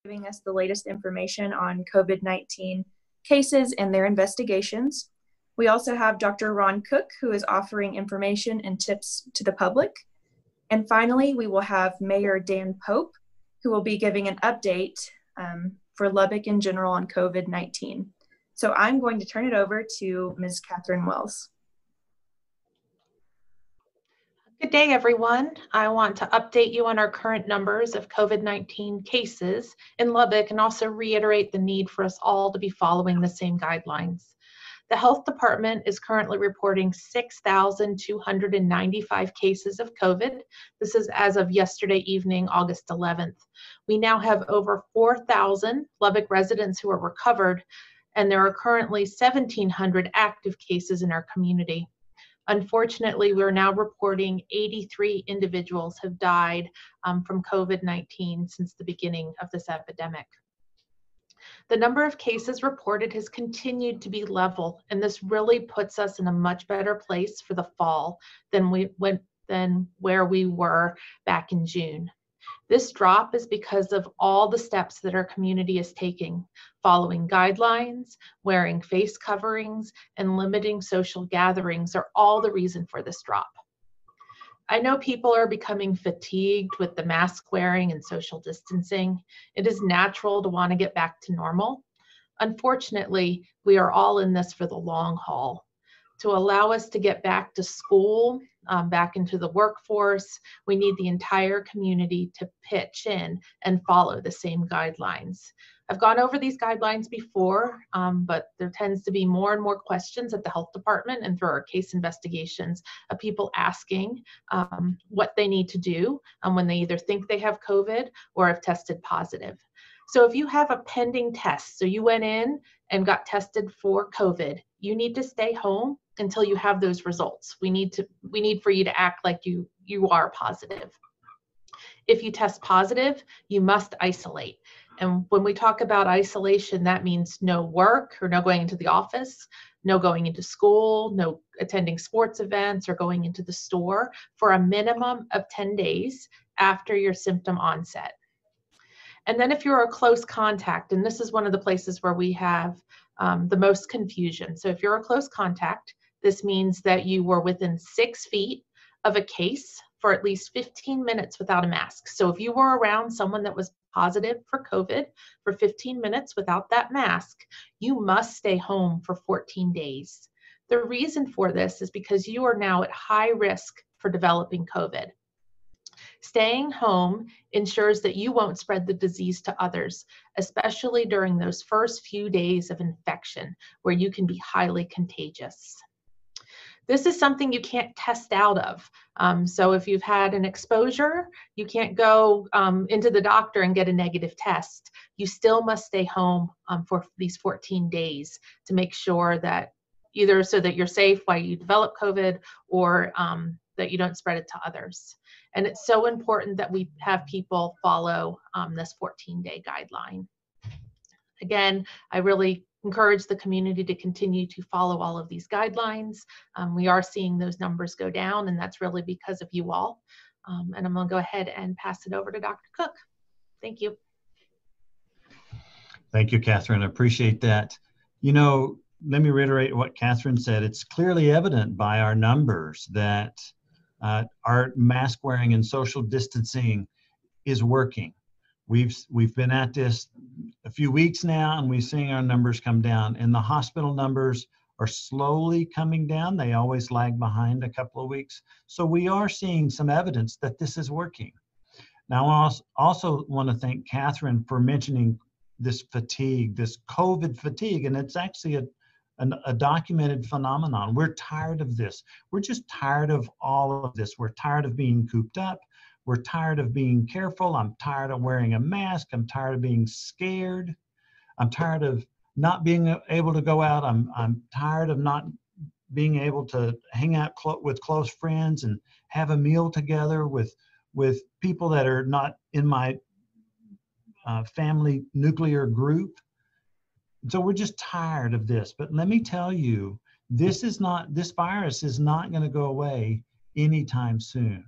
giving us the latest information on COVID-19 cases and their investigations. We also have Dr. Ron Cook, who is offering information and tips to the public. And finally, we will have Mayor Dan Pope, who will be giving an update for Lubbock in general on COVID-19. So I'm going to turn it over to Ms. Catherine Wells. Good day, everyone. I want to update you on our current numbers of COVID-19 cases in Lubbock and also reiterate the need for us all to be following the same guidelines. The health department is currently reporting 6,295 cases of COVID. This is as of yesterday evening, August 11th. We now have over 4,000 Lubbock residents who are recovered, and there are currently 1,700 active cases in our community. Unfortunately, we're now reporting 83 individuals have died from COVID-19 since the beginning of this epidemic. The number of cases reported has continued to be level, and this really puts us in a much better place for the fall than where we were back in June. This drop is because of all the steps that our community is taking, following guidelines, wearing face coverings, and limiting social gatherings are all the reason for this drop. I know people are becoming fatigued with the mask wearing and social distancing. It is natural to want to get back to normal. Unfortunately, we are all in this for the long haul. To allow us to get back to school, back into the workforce, we need the entire community to pitch in and follow the same guidelines. I've gone over these guidelines before, but there tends to be more and more questions at the health department and through our case investigations of people asking what they need to do when they either think they have COVID or have tested positive. So if you have a pending test, so you went in and got tested for COVID, you need to stay home until you have those results. We need for you to act like you are positive. If you test positive, you must isolate. And when we talk about isolation, that means no work or no going into the office, no going into school, no attending sports events or going into the store for a minimum of 10 days after your symptom onset. And then if you're a close contact, and this is one of the places where we have the most confusion. So if you're a close contact, this means that you were within 6 feet of a case for at least 15 minutes without a mask. So if you were around someone that was positive for COVID for 15 minutes without that mask, you must stay home for 14 days. The reason for this is because you are now at high risk for developing COVID. Staying home ensures that you won't spread the disease to others, especially during those first few days of infection where you can be highly contagious. This is something you can't test out of. So if you've had an exposure, you can't go into the doctor and get a negative test. You still must stay home for these 14 days to make sure that either so that you're safe while you develop COVID or that you don't spread it to others. And it's so important that we have people follow this 14-day guideline. Again, I really encourage the community to continue to follow all of these guidelines. We are seeing those numbers go down, and that's really because of you all. And I'm going to go ahead and pass it over to Dr. Cook. Thank you. Thank you, Catherine. I appreciate that. You know, let me reiterate what Catherine said. It's clearly evident by our numbers that our mask wearing and social distancing is working. We've been at this a few weeks now, and we're seeing our numbers come down. And the hospital numbers are slowly coming down. They always lag behind a couple of weeks. So we are seeing some evidence that this is working. Now, I also want to thank Catherine for mentioning this fatigue, this COVID fatigue, and it's actually a documented phenomenon. We're tired of this. We're just tired of all of this. We're tired of being cooped up. We're tired of being careful. I'm tired of wearing a mask. I'm tired of being scared. I'm tired of not being able to go out. I'm tired of not being able to hang out with close friends and have a meal together with people that are not in my family nuclear group. So we're just tired of this. But let me tell you, this virus is not going to go away anytime soon.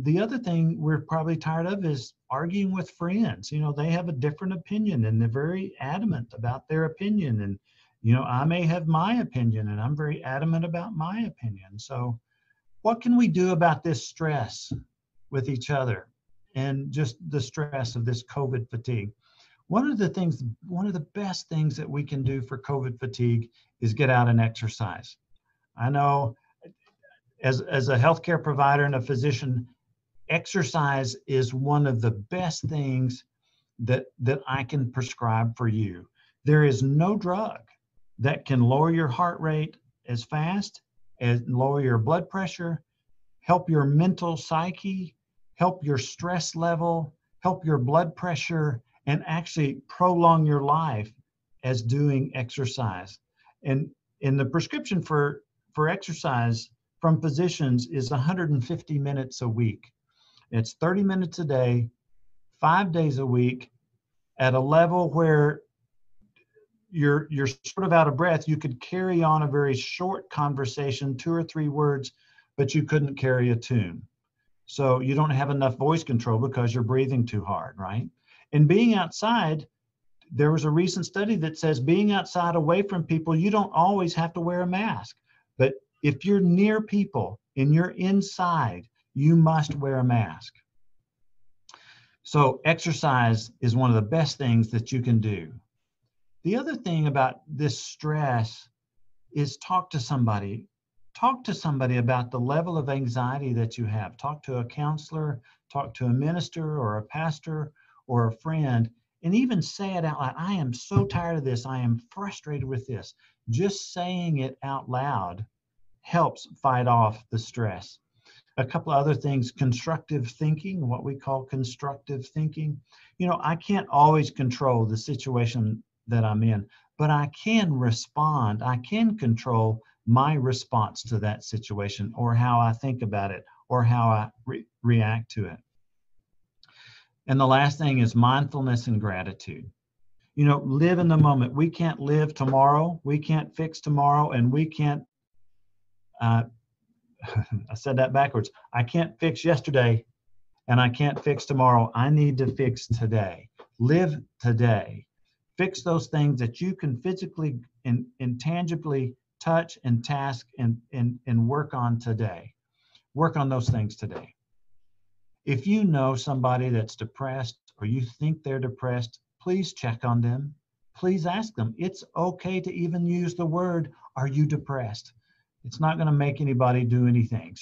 The other thing we're probably tired of is arguing with friends. You know, they have a different opinion and they're very adamant about their opinion. And, you know, I may have my opinion and I'm very adamant about my opinion. So what can we do about this stress with each other and just the stress of this COVID fatigue? One of the best things that we can do for COVID fatigue is get out and exercise. I know as a healthcare provider and a physician, exercise is one of the best things that I can prescribe for you. There is no drug that can lower your heart rate as fast, as lower your blood pressure, help your mental psyche, help your stress level, help your blood pressure, and actually prolong your life as doing exercise. And in the prescription for exercise from physicians is 150 minutes a week. It's 30 minutes a day, 5 days a week, at a level where you're sort of out of breath. You could carry on a very short conversation, 2 or 3 words, but you couldn't carry a tune. So you don't have enough voice control because you're breathing too hard, right? And being outside, there was a recent study that says being outside away from people, you don't always have to wear a mask. But if you're near people and you're inside, you must wear a mask. So exercise is one of the best things that you can do. The other thing about this stress is talk to somebody. Talk to somebody about the level of anxiety that you have. Talk to a counselor, talk to a minister or a pastor or a friend, and even say it out loud. I am so tired of this. I am frustrated with this. Just saying it out loud helps fight off the stress. A couple of other things, constructive thinking, what we call constructive thinking. You know, I can't always control the situation that I'm in, but I can respond. I can control my response to that situation or how I think about it or how I react to it. And the last thing is mindfulness and gratitude. You know, live in the moment. We can't live tomorrow. We can't fix tomorrow, and we can't I said that backwards. I can't fix yesterday and I can't fix tomorrow. I need to fix today. Live today. Fix those things that you can physically and tangibly touch and task and work on today. Work on those things today. If you know somebody that's depressed or you think they're depressed, please check on them. Please ask them. It's okay to even use the word, "Are you depressed?" It's not going to make anybody do anything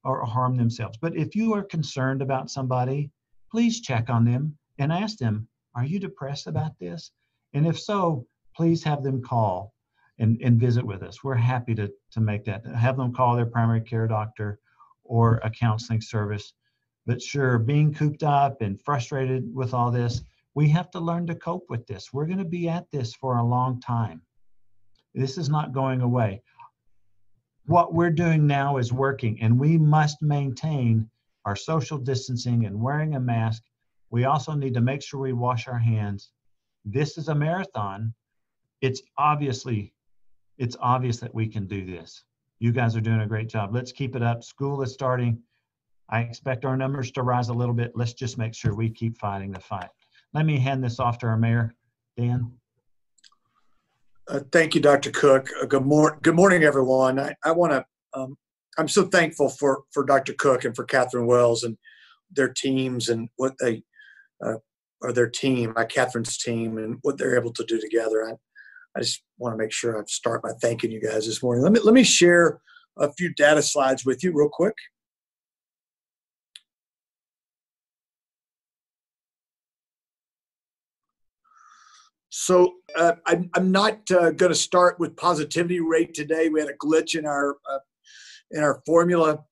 or harm themselves. But if you are concerned about somebody, please check on them and ask them, "Are you depressed about this?" And if so, please have them call and visit with us. We're happy to make that. Have them call their primary care doctor or a counseling service. But sure, being cooped up and frustrated with all this, we have to learn to cope with this. We're going to be at this for a long time. This is not going away. What we're doing now is working, and we must maintain our social distancing and wearing a mask. We also need to make sure we wash our hands. This is a marathon. It's obvious that we can do this. You guys are doing a great job. Let's keep it up. School is starting. I expect our numbers to rise a little bit. Let's just make sure we keep fighting the fight. Let me hand this off to our mayor, Dan. Thank you, Dr. Cook. Good morning, everyone. I want to. I'm so thankful for Dr. Cook and for Catherine Wells and their teams and what they or their team, Catherine's team, and what they're able to do together. I just want to make sure I start by thanking you guys this morning. Let me share a few data slides with you real quick. So I'm not going to start with positivity rate today. We had a glitch in our formula.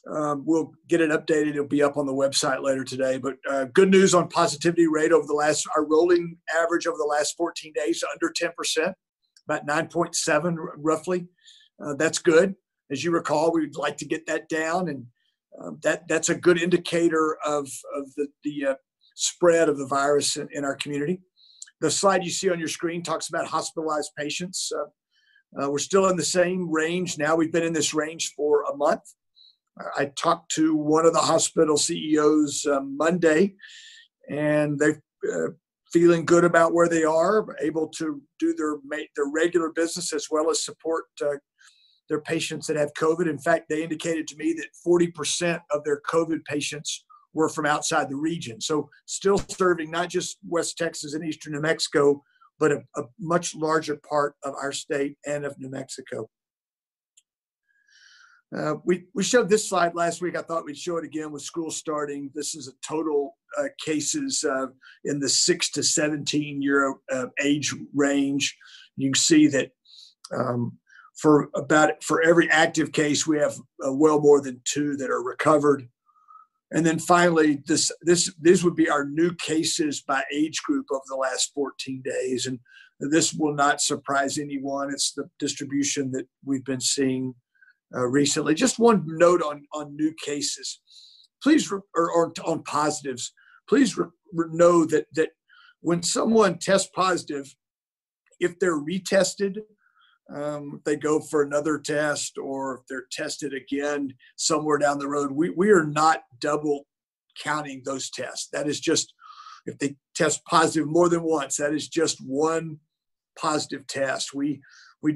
We'll get it updated. It'll be up on the website later today. But good news on positivity rate over our rolling average over the last 14 days, under 10%, about 9.7 roughly. That's good. As you recall, we'd like to get that down, and that's a good indicator of the spread of the virus in our community. The slide you see on your screen talks about hospitalized patients. We're still in the same range now. We've been in this range for a month. I talked to one of the hospital CEOs Monday, and they're feeling good about where they are, able to do their regular business as well as support their patients that have COVID. In fact, they indicated to me that 40% of their COVID patients were from outside the region. So still serving not just West Texas and Eastern New Mexico, but a much larger part of our state and of New Mexico. We showed this slide last week. I thought we'd show it again with school starting. This is a total cases in the 6 to 17 year age range. You can see that for every active case, we have well more than 2 that are recovered. And then finally, these would be our new cases by age group over the last 14 days. And this will not surprise anyone. It's the distribution that we've been seeing recently. Just one note on new cases, please, or on positives. Please know that when someone tests positive, if they're retested, they go for another test, or if they're tested again somewhere down the road, we are not double counting those tests. That is just, if they test positive more than once, that is just one positive test. We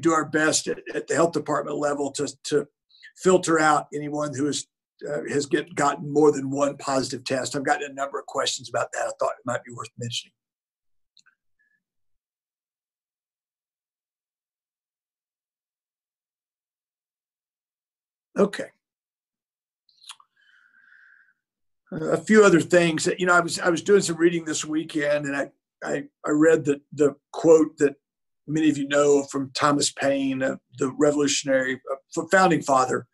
do our best at the health department level to filter out anyone who has gotten more than one positive test. I've gotten a number of questions about that. I thought it might be worth mentioning. Okay. A few other things that, I was doing some reading this weekend, and I read the quote that many of you know from Thomas Paine, the revolutionary founding father,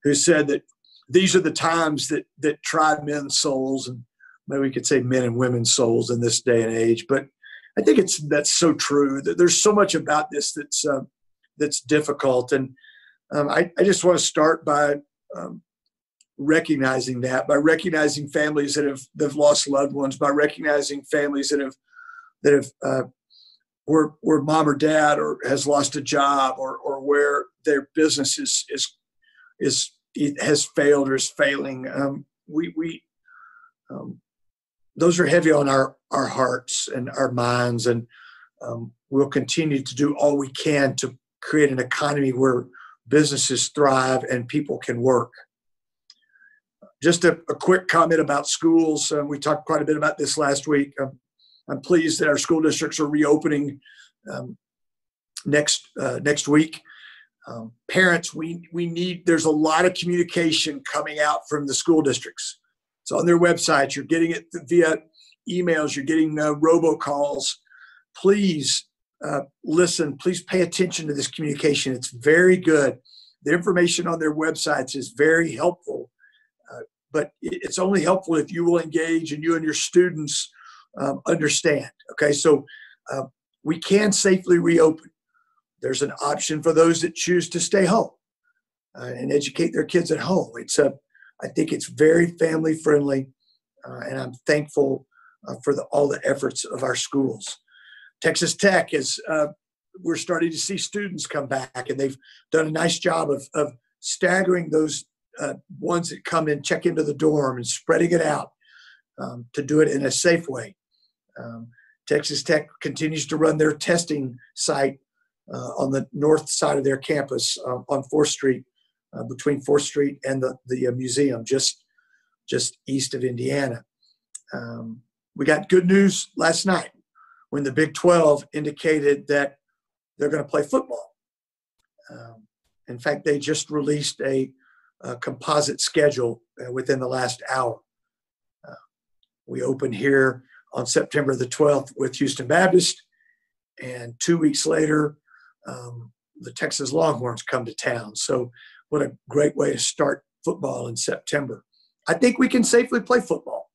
who said that these are the times that try men's souls, and maybe we could say men and women's souls in this day and age. But I think that's so true, that there's so much about this that's difficult. And I just want to start by recognizing that, by recognizing families that have lost loved ones, by recognizing families that have where mom or dad has lost a job, or where their business has failed or is failing. Those are heavy on our hearts and our minds, and we'll continue to do all we can to create an economy where businesses thrive and people can work. Just a quick comment about schools. We talked quite a bit about this last week. I'm pleased that our school districts are reopening next week. Parents, there's a lot of communication coming out from the school districts. It's on their websites. You're getting it via emails. You're getting robocalls. Please listen. Please pay attention to this communication. It's very good. The information on their websites is very helpful, but it's only helpful if you will engage and you and your students understand. Okay, so we can safely reopen. There's an option for those that choose to stay home and educate their kids at home. I think it's very family friendly, and I'm thankful for all the efforts of our schools. Texas Tech we're starting to see students come back, and they've done a nice job of staggering those ones that come in, check into the dorm, and spreading it out to do it in a safe way. Texas Tech continues to run their testing site on the north side of their campus on 4th Street, between 4th Street and the museum, just east of Indiana. We got good news last night when the Big 12 indicated that they're going to play football. In fact, they just released a composite schedule within the last hour. We open here on September the 12th with Houston Baptist, and 2 weeks later, the Texas Longhorns come to town. So what a great way to start football in September. I think we can safely play football.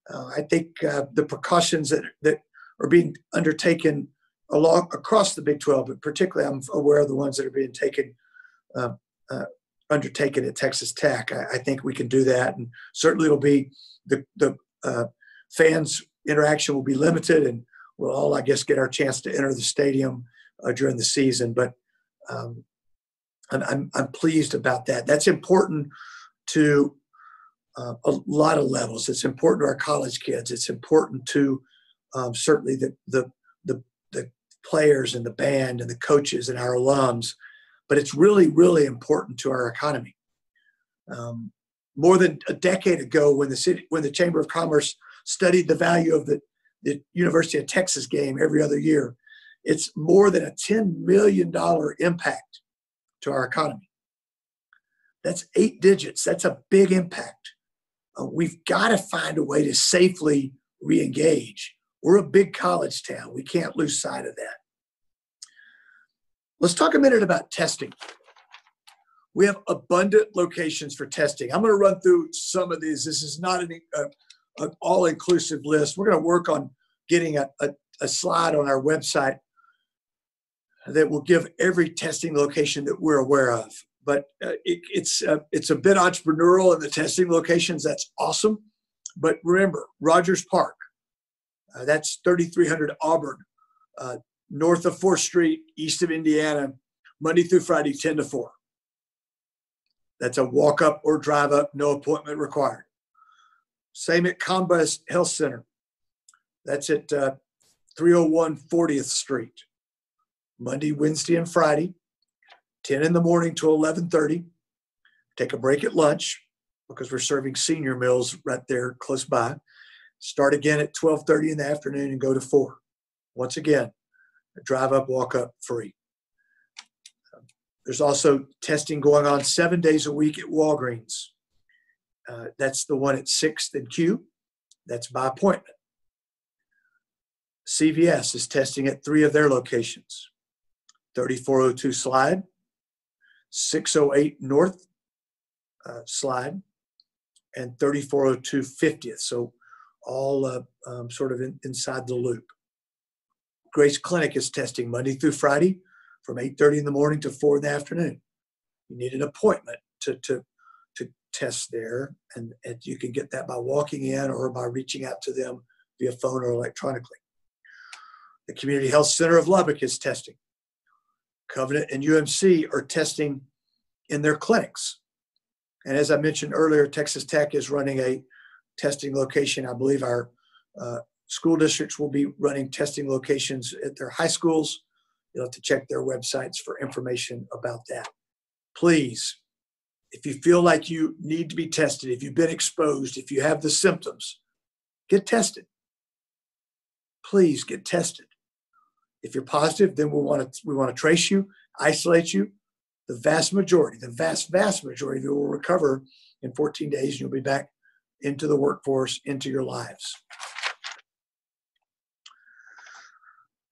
I think the precautions that are being undertaken across the Big 12, but particularly I'm aware of the ones that are being undertaken at Texas Tech. I think we can do that, and certainly it'll be the fans' interaction will be limited, and we'll all, I guess, get our chance to enter the stadium during the season. But I'm pleased about that. That's important to a lot of levels. It's important to our college kids. It's important to certainly the players and the band and the coaches and our alums, but it's really, really important to our economy. More than a decade ago, when the Chamber of Commerce studied the value of the University of Texas game every other year, it's more than a $10 million impact to our economy. That's 8 digits. That's a big impact. We've got to find a way to safely re-engage. We're a big college town. We can't lose sight of that. Let's talk a minute about testing. We have abundant locations for testing. I'm going to run through some of these. This is not an all-inclusive list. We're going to work on getting a slide on our website that will give every testing location that we're aware of. But it's a bit entrepreneurial in the testing locations. That's awesome. But remember, Rogers Park, that's 3300 Auburn, north of 4th Street, east of Indiana, Monday through Friday, 10 to 4. That's a walk up or drive up, no appointment required. Same at Combus Health Center. That's at 301 40th Street, Monday, Wednesday, and Friday, 10 in the morning to 11:30. Take a break at lunch because we're serving senior meals right there close by. Start again at 12:30 in the afternoon and go to 4. Once again, drive up, walk up, free. There's also testing going on 7 days a week at Walgreens. That's the one at 6th and Q. That's by appointment. CVS is testing at 3 of their locations. 3402 Slide, 608 North Slide, and 3402 50th. So all sort of inside the loop. Grace Clinic is testing Monday through Friday from 8:30 in the morning to 4 in the afternoon. You need an appointment to test there, and you can get that by walking in or by reaching out to them via phone or electronically. The Community Health Center of Lubbock is testing. Covenant and UMC are testing in their clinics. And as I mentioned earlier, Texas Tech is running a testing location. I believe our school districts will be running testing locations at their high schools. You'll have to check their websites for information about that. Please, if you feel like you need to be tested, if you've been exposed, if you have the symptoms, get tested. Please get tested. If you're positive, then we want to trace you, isolate you. The vast majority of you will recover in 14 days, and you'll be back into the workforce, into your lives.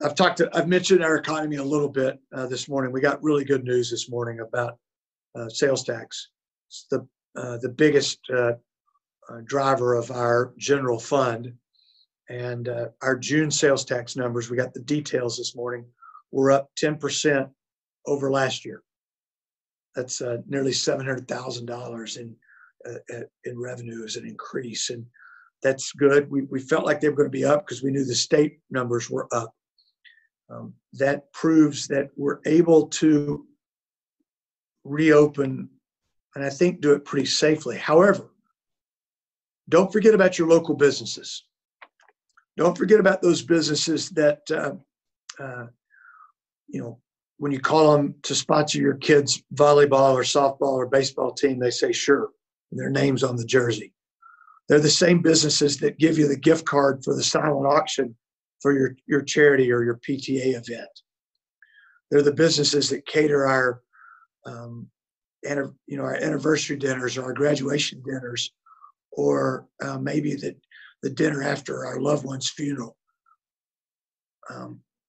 I've mentioned our economy a little bit this morning. We got really good news this morning about sales tax. It's the biggest driver of our general fund. And our June sales tax numbers, we got the details this morning, were up 10% over last year. That's nearly $700,000 in revenue as an increase. And that's good. We felt like they were going to be up because we knew the state numbers were up. That proves that we're able to reopen, and I think do it pretty safely. However, don't forget about your local businesses. Don't forget about those businesses that, when you call them to sponsor your kids' volleyball or softball or baseball team, they say sure, and their name's on the jersey. They're the same businesses that give you the gift card for the silent auction for your charity or your PTA event. They're the businesses that cater our anniversary dinners or our graduation dinners, or maybe the dinner after our loved one's funeral.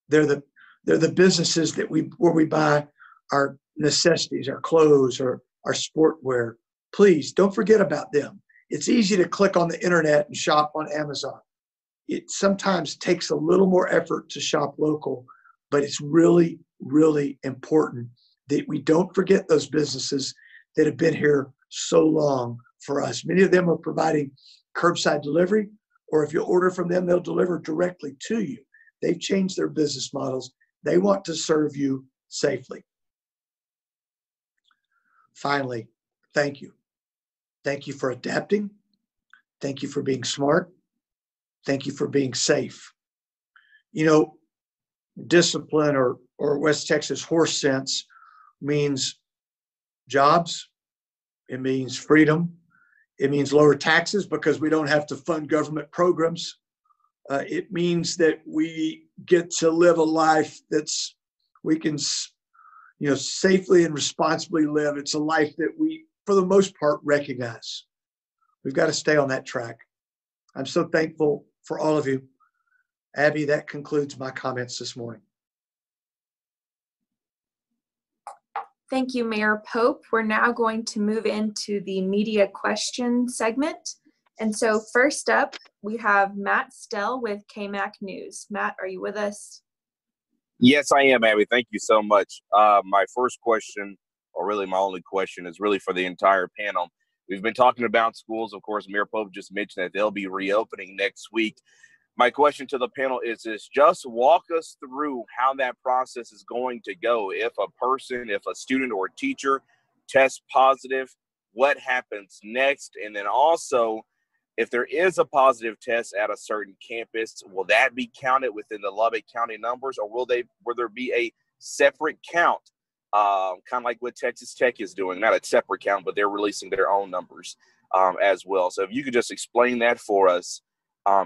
They're the businesses where we buy our necessities, our clothes, or our sportwear. Please don't forget about them. It's easy to click on the internet and shop on Amazon. It sometimes takes a little more effort to shop local, but it's really, really important that we don't forget those businesses that have been here so long for us. Many of them are providing curbside delivery, or if you order from them, they'll deliver directly to you. They've changed their business models. They want to serve you safely. Finally, thank you. Thank you for adapting. Thank you for being smart. Thank you for being safe. You know, discipline or West Texas horse sense means jobs. It means freedom. It means lower taxes because we don't have to fund government programs. It means that we get to live a life that's we can, safely and responsibly live. It's a life that we, for the most part, recognize. We've got to stay on that track. I'm so thankful for all of you. Abby, that concludes my comments this morning. Thank you, Mayor Pope. We're now going to move into the media question segment. And so first up, we have Matt Stell with KMAC News. Matt, are you with us? Yes, I am, Abby. Thank you so much. My first question, or really my only question, is really for the entire panel. We've been talking about schools. Of course, Mayor Pope just mentioned that they'll be reopening next week. My question to the panel is this: just walk us through how that process is going to go. If a student or a teacher tests positive, what happens next? And then also, if there is a positive test at a certain campus, will that be counted within the Lubbock County numbers, or will there be a separate count, kind of like what Texas Tech is doing? Not a separate count, but they're releasing their own numbers as well. So if you could just explain that for us,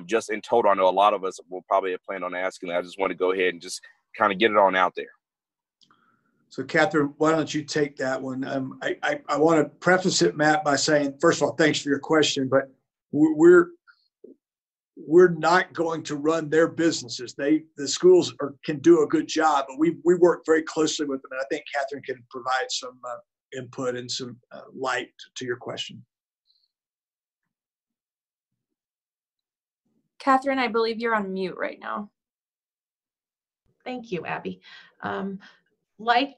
just in total. I know a lot of us will probably have planned on asking that. I just want to go ahead and just kind of get it on out there. So, Catherine, why don't you take that one? I want to preface it, Matt, by saying, first of all, thanks for your question, but we're not going to run their businesses. The schools can do a good job, but we work very closely with them, and I think Catherine can provide some input and some light to your question. Catherine, I believe you're on mute right now. Thank you, Abby. Like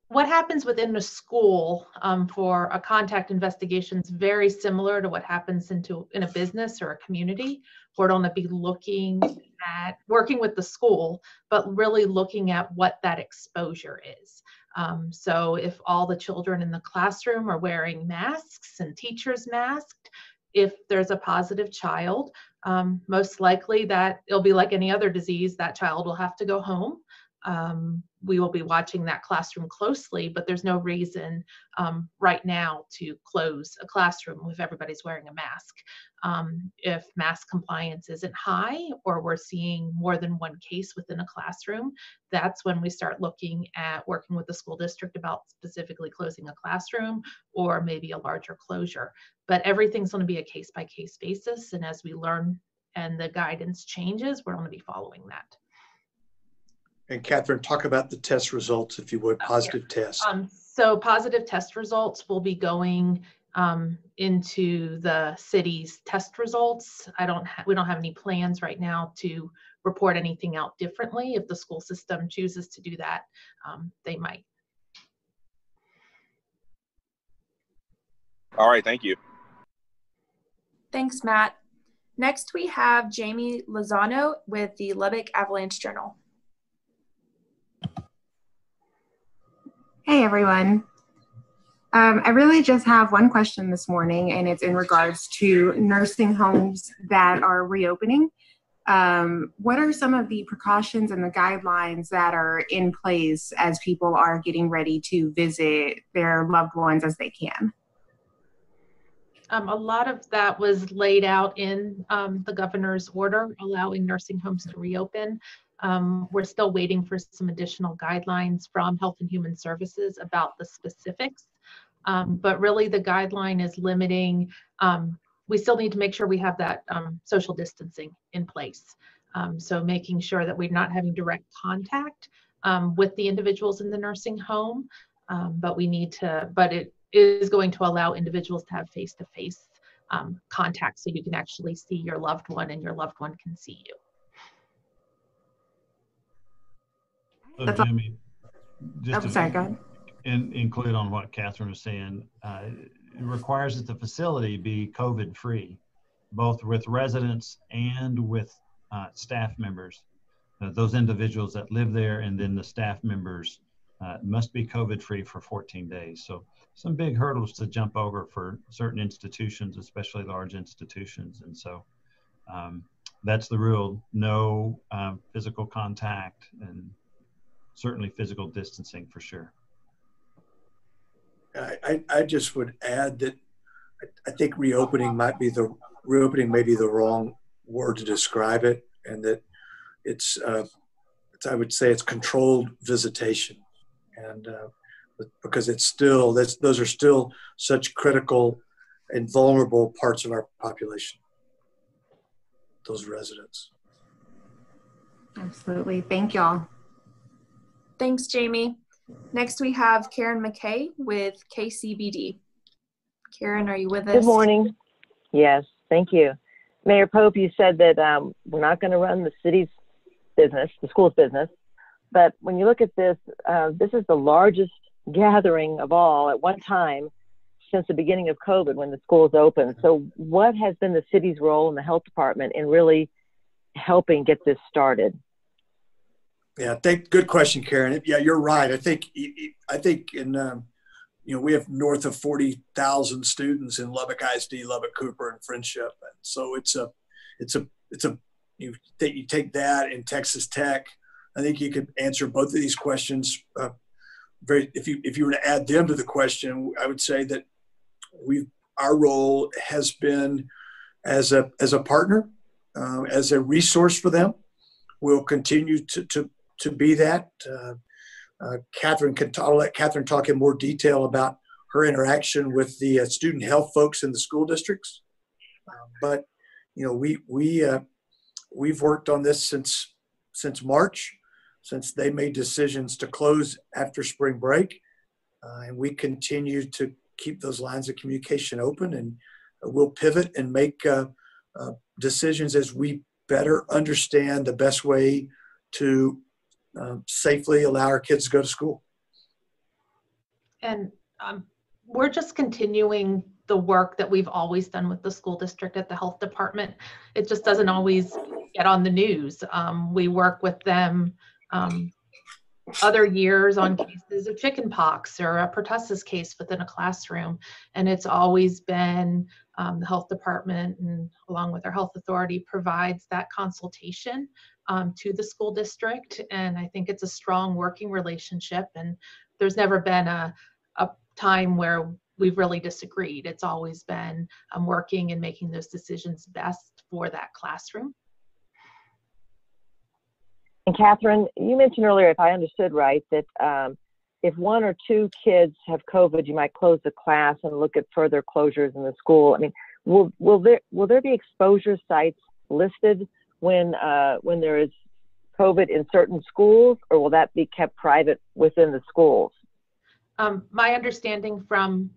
what happens within a school for a contact investigation is very similar to what happens in a business or a community. We're going to be looking at working with the school, but really looking at what that exposure is. So if all the children in the classroom are wearing masks and teachers masked, if there's a positive child, most likely that it'll be like any other disease, that child will have to go home. We will be watching that classroom closely, but there's no reason right now to close a classroom if everybody's wearing a mask. If mask compliance isn't high, or we're seeing more than one case within a classroom, that's when we start looking at working with the school district about specifically closing a classroom or maybe a larger closure. But everything's going to be a case-by-case basis, and as we learn and the guidance changes, we're going to be following that. And Catherine, talk about the test results, if you would, positive tests. So positive test results will be going into the city's test results. We don't have any plans right now to report anything out differently. If the school system chooses to do that, they might. All right, thank you. Thanks, Matt. Next, we have Jamie Lozano with the Lubbock Avalanche Journal. Hey, everyone. I really just have one question this morning, and it's in regards to nursing homes that are reopening. What are some of the precautions and the guidelines that are in place as people are getting ready to visit their loved ones as they can? A lot of that was laid out in the governor's order allowing nursing homes to reopen. We're still waiting for some additional guidelines from Health and Human Services about the specifics. But really the guideline is limiting, we still need to make sure we have that social distancing in place. So making sure that we're not having direct contact with the individuals in the nursing home, but it is going to allow individuals to have face-to-face contact so you can actually see your loved one and your loved one can see you. So Jimmy, just sorry, go ahead. Include on what Catherine was saying, it requires that the facility be COVID-free, both with residents and with staff members, those individuals that live there, and then the staff members must be COVID-free for 14 days. So some big hurdles to jump over for certain institutions, especially large institutions. And so that's the rule. No physical contact, and certainly physical distancing for sure. I just would add that I think reopening may be the wrong word to describe it, and that it's I would say it's controlled visitation, and because it's still those are still such critical and vulnerable parts of our population, those residents. Absolutely. Thank y'all. Thanks, Jamie. Next, we have Karen Mckay with KCBD. Karen, are you with us? Good morning. Yes, thank you. Mayor Pope, you said that we're not going to run the city's business, the school's business, but when you look at this, this is the largest gathering of all at one time since the beginning of COVID when the schools opened. So what has been the city's role in the health department in really helping get this started? Yeah, good question, Karen. Yeah, you're right. I think in we have north of 40,000 students in Lubbock ISD, Lubbock Cooper, and Friendship, and so it's a you take that in Texas Tech. I think you could answer both of these questions. If you were to add them to the question, I would say that our role has been as a partner, as a resource for them. We'll continue to be that. I'll let Catherine talk in more detail about her interaction with the student health folks in the school districts. But we've worked on this since March, since they made decisions to close after spring break, and we continue to keep those lines of communication open, and we'll pivot and make decisions as we better understand the best way to safely allow our kids to go to school. And we're just continuing the work that we've always done with the school district at the health department. It just doesn't always get on the news. We work with them other years on cases of chickenpox or a pertussis case within a classroom. And it's always been the health department, and along with our health authority, provides that consultation to the school district. And I think it's a strong working relationship. And there's never been a time where we've really disagreed. It's always been working and making those decisions best for that classroom. And Catherine, you mentioned earlier, if I understood right, that if one or two kids have COVID, you might close the class and look at further closures in the school. I mean, will there be exposure sites listed when there is COVID in certain schools, or will that be kept private within the schools? My understanding from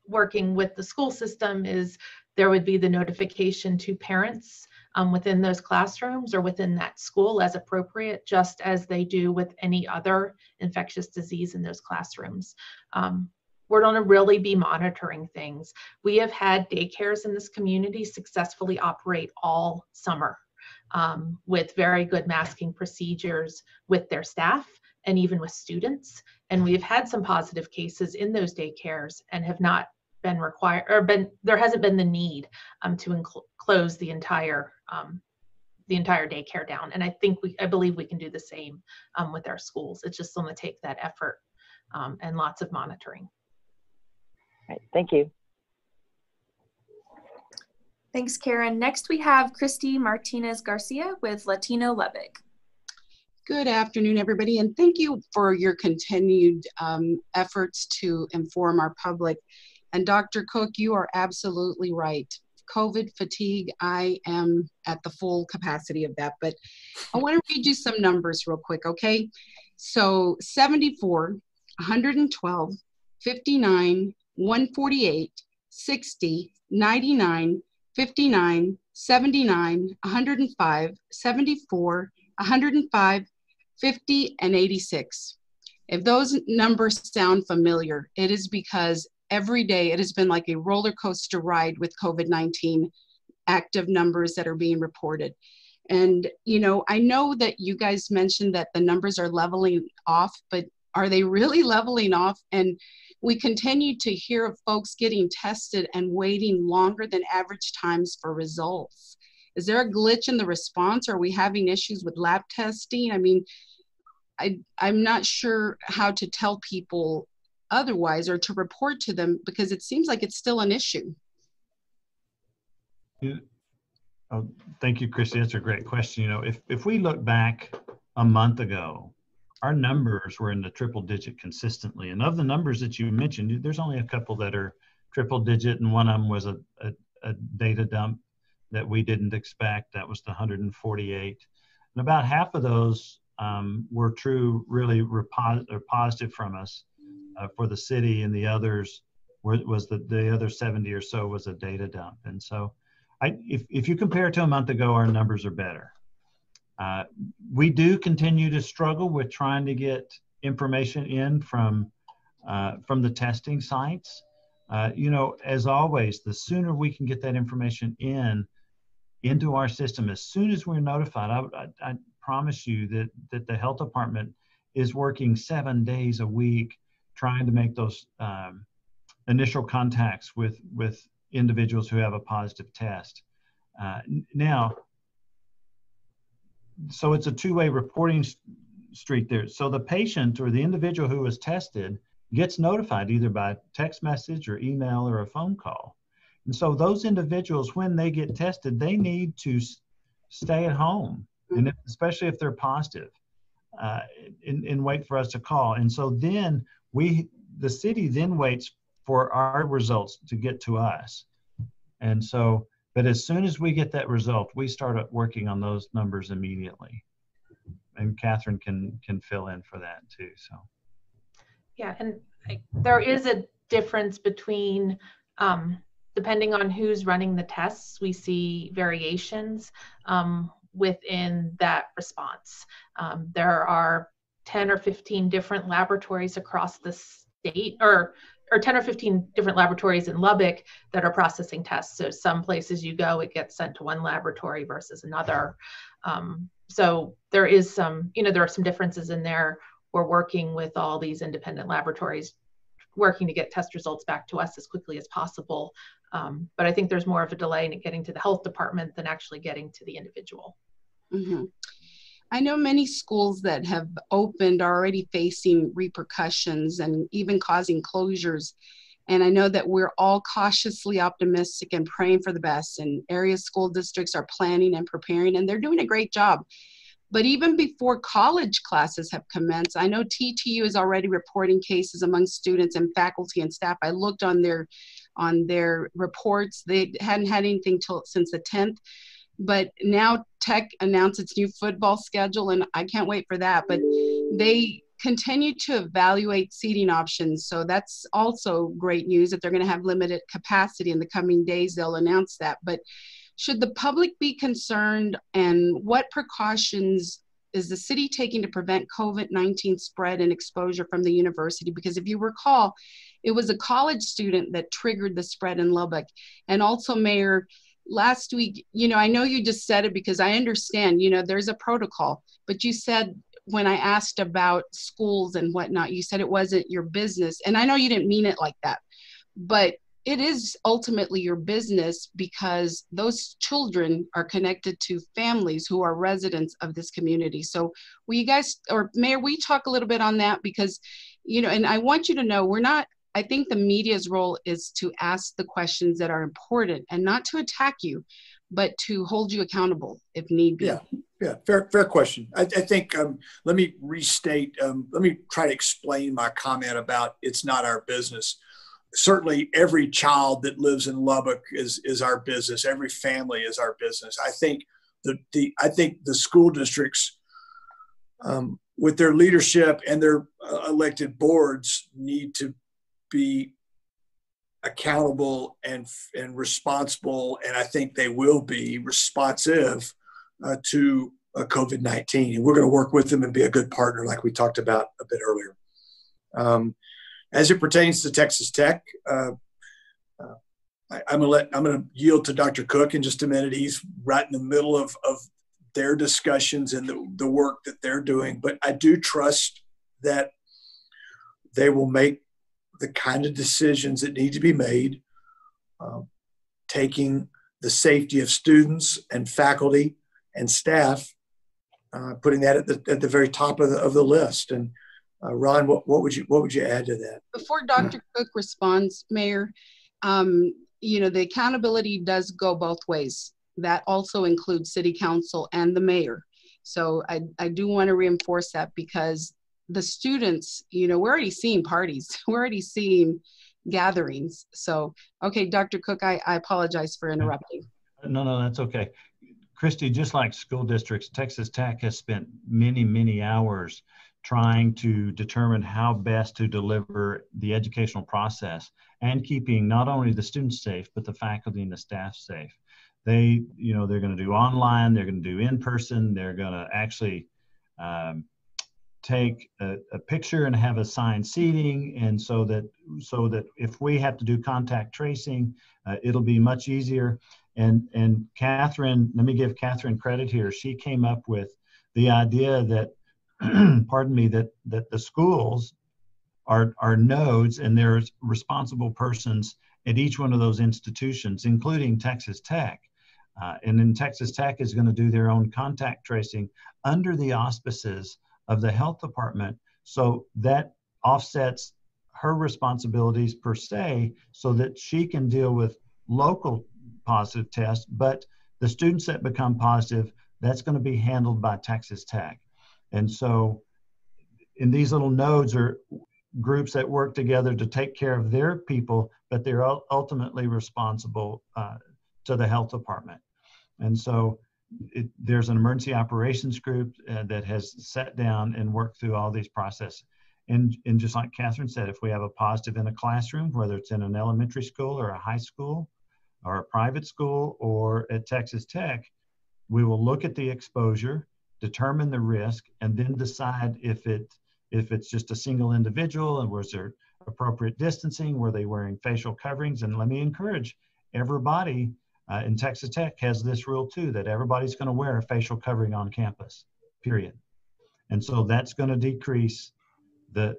working with the school system is there would be the notification to parents within those classrooms or within that school as appropriate, just as they do with any other infectious disease in those classrooms. We're going to really be monitoring things. We have had daycares in this community successfully operate all summer with very good masking procedures with their staff and even with students. And we've had some positive cases in those daycares and have not been required, or there hasn't been the need to close the entire daycare down. And I believe we can do the same with our schools. It's just going to take that effort and lots of monitoring. All right, thank you. Thanks, Karen. Next, we have Christy Martinez Garcia with Latino Lubbock. Good afternoon, everybody, and thank you for your continued efforts to inform our public. And Dr. Cook, you are absolutely right. COVID fatigue, I am at the full capacity of that, but I want to read you some numbers real quick, okay? So 74, 112, 59, 148, 60, 99, 59, 79, 105, 74, 105, 50, and 86. If those numbers sound familiar, it is because every day it has been like a roller coaster ride with COVID-19 active numbers that are being reported. And, I know that you guys mentioned that the numbers are leveling off, but Are they really leveling off? And we continue to hear of folks getting tested and waiting longer than average times for results. Is there a glitch in the response? Are we having issues with lab testing? I mean, I'm not sure how to tell people otherwise or to report to them, because it seems like it's still an issue. Oh, thank you, Christy. That's a great question. You know, if we look back a month ago, our numbers were in the triple digit consistently. And of the numbers that you mentioned, there's only a couple that are triple digit, and one of them was a data dump that we didn't expect. That was the 148. And about half of those were true, really positive from us for the city, and the others was the other 70 or so was a data dump. And so if you compare to a month ago, our numbers are better. We do continue to struggle with trying to get information in from the testing sites. You know, as always, the sooner we can get that information into our system, as soon as we're notified, I promise you that the health department is working 7 days a week trying to make those initial contacts with individuals who have a positive test. Now, so it's a two-way reporting street there. So the patient or the individual who was tested gets notified either by text message or email or a phone call. And so those individuals, when they get tested, they need to stay at home, and especially if they're positive, and wait for us to call. And so then the city then waits for our results to get to us. And so, but as soon as we get that result, we start working on those numbers immediately. And Catherine can fill in for that too. So. Yeah, and there is a difference between, depending on who's running the tests, we see variations within that response. There are 10 or 15 different laboratories across the state, or 10 or 15 different laboratories in Lubbock that are processing tests. So some places you go, it gets sent to one laboratory versus another. So there is some, there are some differences in there. We're working with all these independent laboratories, working to get test results back to us as quickly as possible. But I think there's more of a delay in getting to the health department than actually getting to the individual. Mm-hmm. I know many schools that have opened are already facing repercussions and even causing closures. And I know that we're all cautiously optimistic and praying for the best. And area school districts are planning and preparing, and they're doing a great job. But even before college classes have commenced, I know TTU is already reporting cases among students and faculty and staff. I looked on their reports. They hadn't had anything since the 10th. But now Tech announced its new football schedule, and I can't wait for that. But they continue to evaluate seating options. So that's also great news that they're going to have limited capacity in the coming days. They'll announce that. But should the public be concerned, and what precautions is the city taking to prevent COVID-19 spread and exposure from the university? Because if you recall, it was a college student that triggered the spread in Lubbock. And also, Mayor, last week, I know you just said it because I understand, there's a protocol, but you said when I asked about schools and whatnot, you said it wasn't your business. And I know you didn't mean it like that, but it is ultimately your business because those children are connected to families who are residents of this community. So will you guys, or Mayor, will you talk a little bit on that? Because, and I want you to know I think the media's role is to ask the questions that are important and not to attack you, but to hold you accountable if need be. Yeah, fair question. I think, let me restate, let me try to explain my comment about it's not our business. Certainly every child that lives in Lubbock is our business. Every family is our business. I think the school districts, with their leadership and their elected boards, need to be accountable and responsible, and I think they will be responsive to COVID-19. And we're going to work with them and be a good partner, like we talked about a bit earlier. As it pertains to Texas Tech, I'm going to yield to Dr. Cook in just a minute. He's right in the middle of their discussions and the work that they're doing. But I do trust that they will make the kind of decisions that need to be made, taking the safety of students and faculty and staff, putting that at the very top of the list. And Ron, what would you add to that? Before Dr. Cook responds, Mayor, the accountability does go both ways. That also includes City Council and the mayor. So I do want to reinforce that, because the students, we're already seeing parties. We're already seeing gatherings. So, okay, Dr. Cook, I apologize for interrupting. No, that's okay. Christy, just like school districts, Texas Tech has spent many, many hours trying to determine how best to deliver the educational process and keeping not only the students safe, but the faculty and the staff safe. They're going to do online, they're going to do in person, they're going to actually take a picture and have assigned seating, and so that if we have to do contact tracing, it'll be much easier. And Catherine, let me give Catherine credit here. She came up with the idea that, pardon me, that the schools are nodes, and there's responsible persons at each one of those institutions, including Texas Tech. And then Texas Tech is going to do their own contact tracing under the auspices of the health department. So that offsets her responsibilities per se, so that she can deal with local positive tests, but the students that become positive, that's going to be handled by Texas Tech. And so in these little nodes are groups that work together to take care of their people, but they're ultimately responsible to the health department. And so there's an emergency operations group that has sat down and worked through all these processes. And just like Catherine said, if we have a positive in a classroom, whether it's in an elementary school or a high school or a private school or at Texas Tech, we will look at the exposure, determine the risk, and then decide if it's just a single individual, and was there appropriate distancing, were they wearing facial coverings. And let me encourage everybody in Texas Tech has this rule too, that everybody's going to wear a facial covering on campus, period. And so that's going to decrease the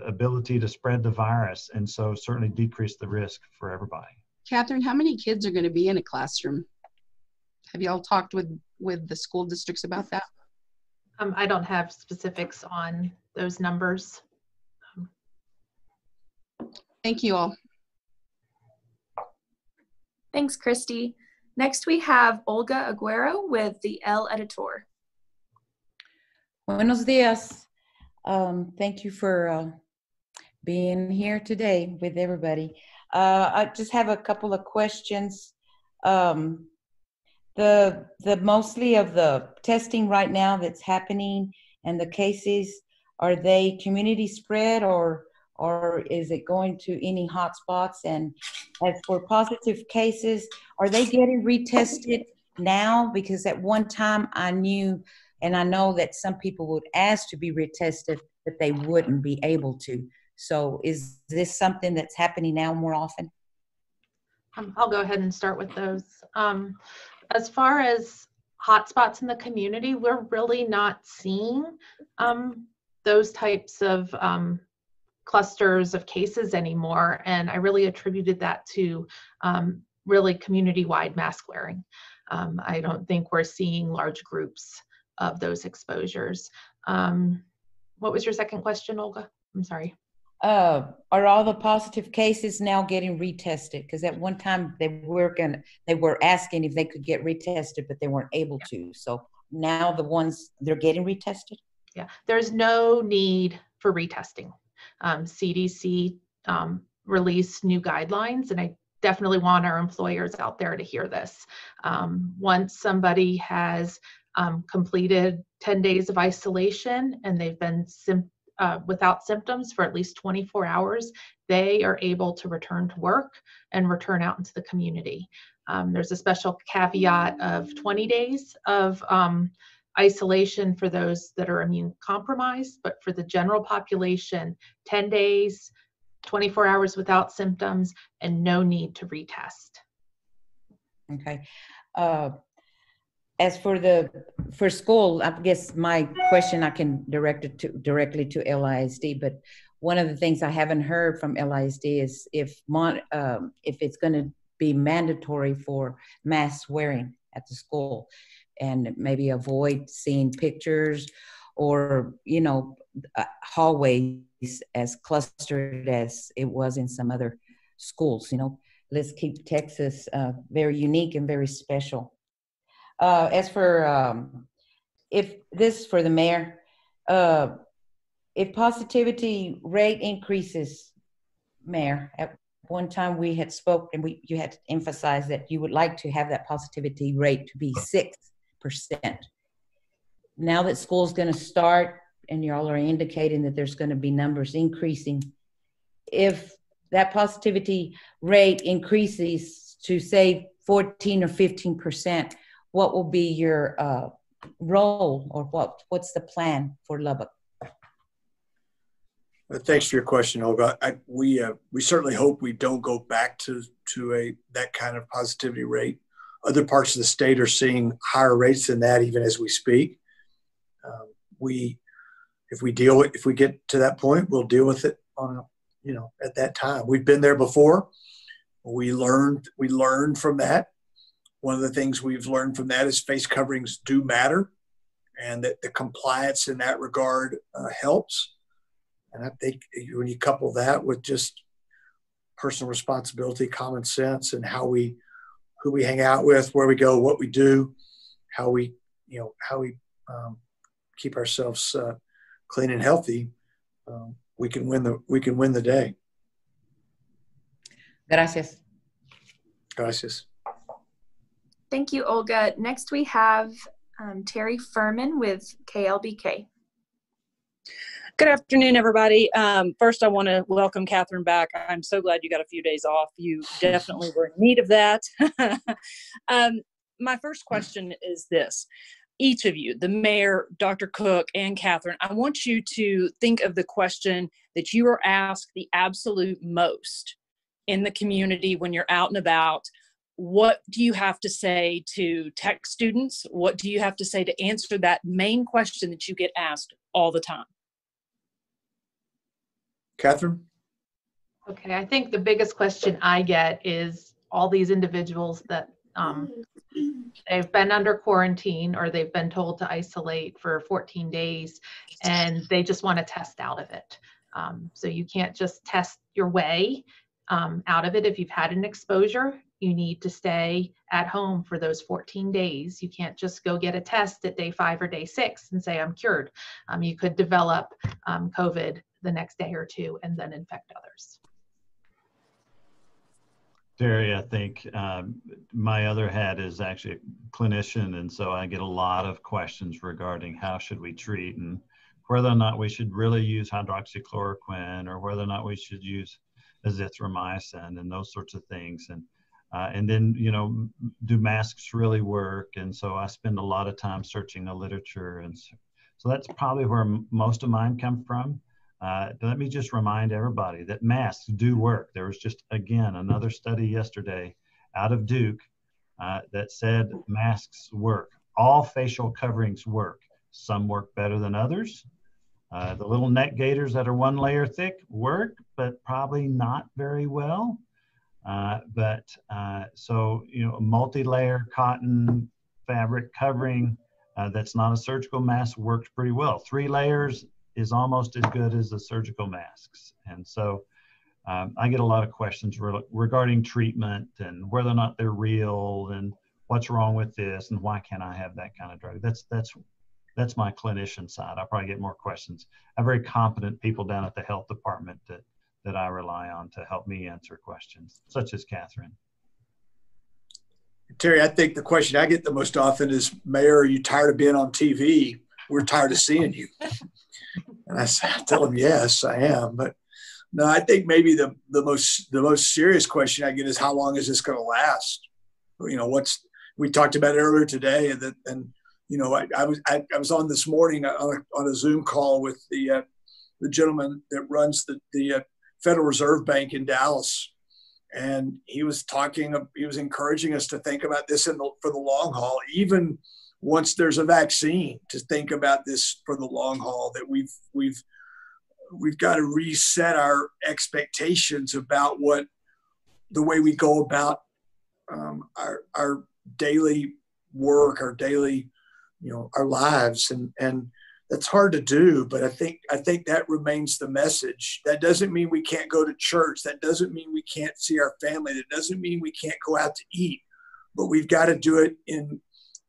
ability to spread the virus, and so certainly decrease the risk for everybody. Catherine, how many kids are going to be in a classroom? Have you all talked with the school districts about that? I don't have specifics on those numbers. Thank you all. Thanks, Christy. Next, we have Olga Aguero with the El Editor. Buenos dias. Thank you for being here today with everybody. I just have a couple of questions. The mostly of the testing right now that's happening and the cases, are they community spread or is it going to any hot spots? And as for positive cases, are they getting retested now? Because at one time I knew, and I know that some people would ask to be retested, but they wouldn't be able to. So is this something that's happening now more often? I'll go ahead and start with those. As far as hotspots in the community, we're really not seeing those types of clusters of cases anymore. And I really attributed that to really community-wide mask wearing. I don't think we're seeing large groups of those exposures. What was your second question, Olga? I'm sorry. Are all the positive cases now getting retested? Because at one time they were asking if they could get retested, but they weren't able to. So now the ones, they're getting retested? Yeah, there's no need for retesting. CDC released new guidelines, and I definitely want our employers out there to hear this. Once somebody has completed 10 days of isolation and they've been without symptoms for at least 24 hours, they are able to return to work and return out into the community. There's a special caveat of 20 days of isolation for those that are immune compromised, but for the general population, 10 days, 24 hours without symptoms, and no need to retest. Okay. As for school, I guess my question, I can direct it directly to LISD, but one of the things I haven't heard from LISD is if it's going to be mandatory for mask wearing at the school, and maybe avoid seeing pictures or, hallways as clustered as it was in some other schools. Let's keep Texas very unique and very special. As for, if this is for the mayor, if positivity rate increases, Mayor, at one time we had spoken, and you had emphasized that you would like to have that positivity rate to be 6%. Now that school's going to start, and y'all are indicating that there's going to be numbers increasing, if that positivity rate increases to say 14 or 15%, what will be your role, or what's the plan for Lubbock? Thanks for your question, Olga. We certainly hope we don't go back to that kind of positivity rate. Other parts of the state are seeing higher rates than that even as we speak. If we get to that point, we'll deal with it at that time. We've been there before. We learned from that. One of the things we've learned from that is face coverings do matter, and that the compliance in that regard helps. And I think when you couple that with just personal responsibility, common sense, and who we hang out with, where we go, what we do, how we keep ourselves clean and healthy, we can win the day. Gracias. Gracias. Thank you, Olga. Next we have Terry Furman with KLBK. Good afternoon, everybody. First, I want to welcome Catherine back. I'm so glad you got a few days off. You definitely were in need of that. My first question is this. Each of you, the mayor, Dr. Cook, and Catherine, I want you to think of the question that you are asked the absolute most in the community when you're out and about. What do you have to say to tech students? What do you have to say to answer that main question that you get asked all the time? Catherine? Okay, I think the biggest question I get is all these individuals that they've been under quarantine, or they've been told to isolate for 14 days, and they just want to test out of it. So you can't just test your way out of it. If you've had an exposure, you need to stay at home for those 14 days. You can't just go get a test at day 5 or day 6 and say, I'm cured. You could develop COVID the next day or two and then infect others. Terry, I think my other hat is actually a clinician, and so I get a lot of questions regarding how should we treat and whether or not we should really use hydroxychloroquine, or whether or not we should use azithromycin and those sorts of things. And then, do masks really work? And so I spend a lot of time searching the literature. And so that's probably where most of mine come from. Let me just remind everybody that masks do work. There was just, again, another study yesterday out of Duke that said masks work. All facial coverings work. Some work better than others. The little neck gaiters that are 1 layer thick work, but probably not very well. So, a multi-layer cotton fabric covering that's not a surgical mask works pretty well. 3 layers is almost as good as the surgical masks. And so I get a lot of questions regarding treatment and whether or not they're real and what's wrong with this and why can't I have that kind of drug. That's my clinician side. I'll probably get more questions. I have very competent people down at the health department that I rely on to help me answer questions, such as Catherine. Terry, I think the question I get the most often is, Mayor, are you tired of being on TV? We're tired of seeing you. And I tell them, yes, I am. But no, I think maybe the most serious question I get is, how long is this going to last? We talked about it earlier today, and I was on this morning on a Zoom call with the gentleman that runs the Federal Reserve Bank in Dallas. And he was encouraging us to think about this for the long haul, even once there's a vaccine, to think about this for the long haul, that we've we've got to reset our expectations about what the way we go about our daily work, our daily, our lives, and that's hard to do. But I think that remains the message. That doesn't mean we can't go to church. That doesn't mean we can't see our family. That doesn't mean we can't go out to eat. But we've got to do it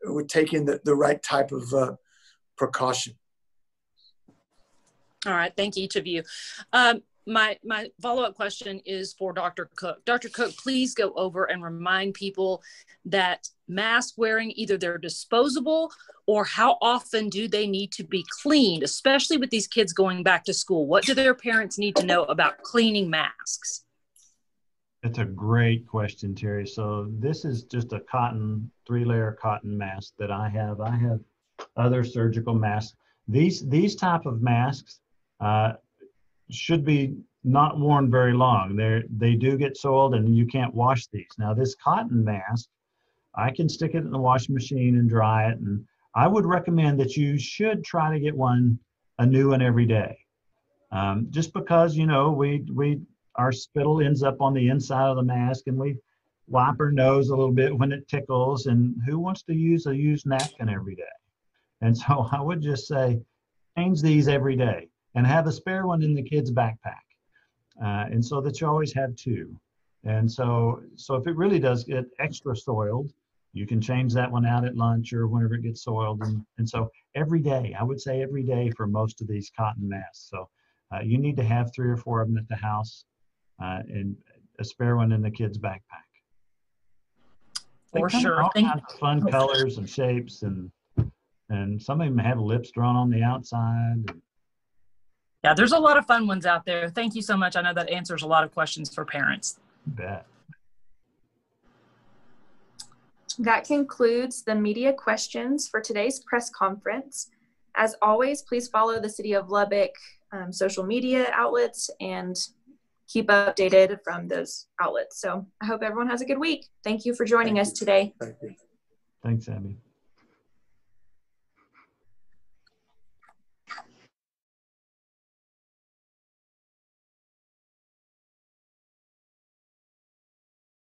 with taking the right type of precaution. All right, thank each of you. My follow-up question is for Dr. Cook. Dr. Cook, please go over and remind people that mask wearing, either they're disposable or how often do they need to be cleaned, especially with these kids going back to school. What do their parents need to know about cleaning masks? That's a great question, Terry. So this is just a 3-layer cotton mask that I have. I have other surgical masks. These type of masks should be not worn very long. They do get soiled and you can't wash these. Now this cotton mask, I can stick it in the washing machine and dry it. And I would recommend that you should try to get a new one every day. Just because, our spittle ends up on the inside of the mask and we wipe our nose a little bit when it tickles, and who wants to use a used napkin every day? And so I would just say, change these every day and have a spare one in the kid's backpack. And so that you always have 2. And so if it really does get extra soiled, you can change that one out at lunch or whenever it gets soiled. And so every day, I would say every day for most of these cotton masks. So you need to have 3 or 4 of them at the house and a spare one in the kid's backpack. For sure. All kinds of fun colors and shapes, and some of them have lips drawn on the outside. Yeah, there's a lot of fun ones out there. Thank you so much. I know that answers a lot of questions for parents. You bet. That concludes the media questions for today's press conference. As always, please follow the City of Lubbock social media outlets and keep updated from those outlets. So I hope everyone has a good week. Thank you for joining us today. Thank you. Thanks, Abby.